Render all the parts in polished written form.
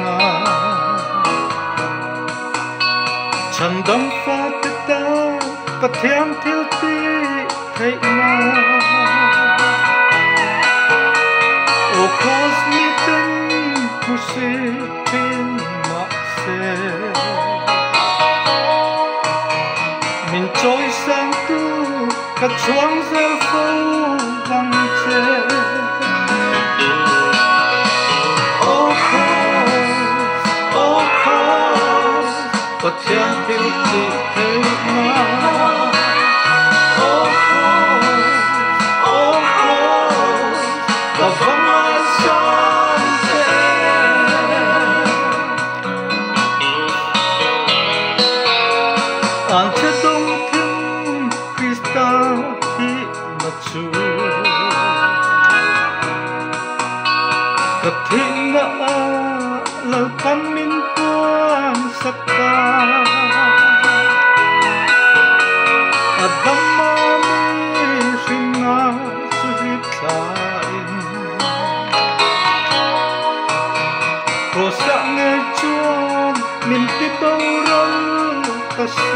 na chandam fatita pathiam thilti theina o cosmitan pusitin makse min choi sang tu kat chuang zel fo vang che pathiam thilti theina an che dong thim Krista thi na chu ka thing na la pan min puan sakta adam ma mi sina su hi thain ko sa nge chuan min ti to ron kasi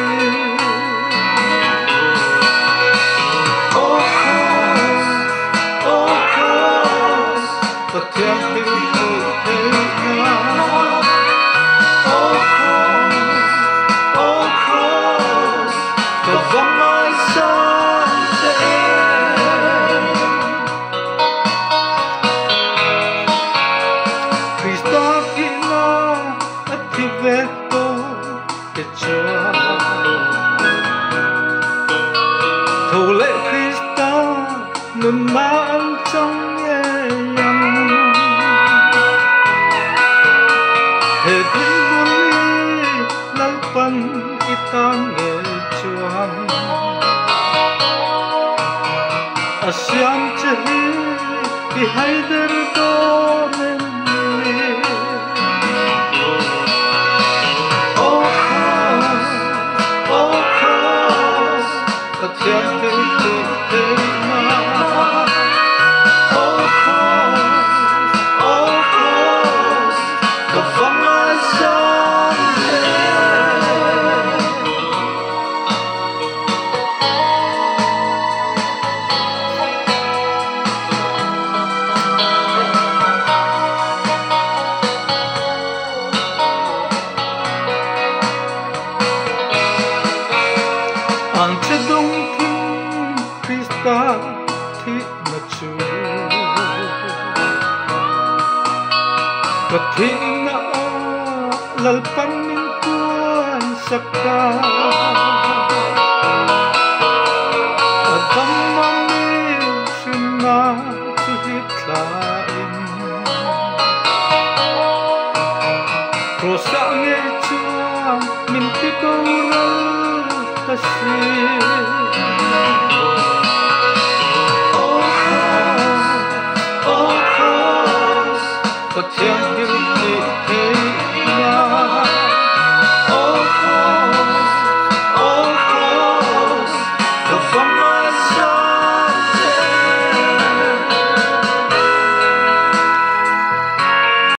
pathiam thilti theina ka vang mai sang che Krista kina athi veto ke chua thâu lệ Krista nun ma ang trong nhẹ nhàng hệ tin buồn ly lal pan itam nghe chuang asyam chahi ki haider do men pathiam thilti theina ka vang mai sang che an che dong thim Krista thi na chu ka thing na lal pan min puan sakta adam ma mi sina su hi thain ko sa nge chuan min ti to ral kasi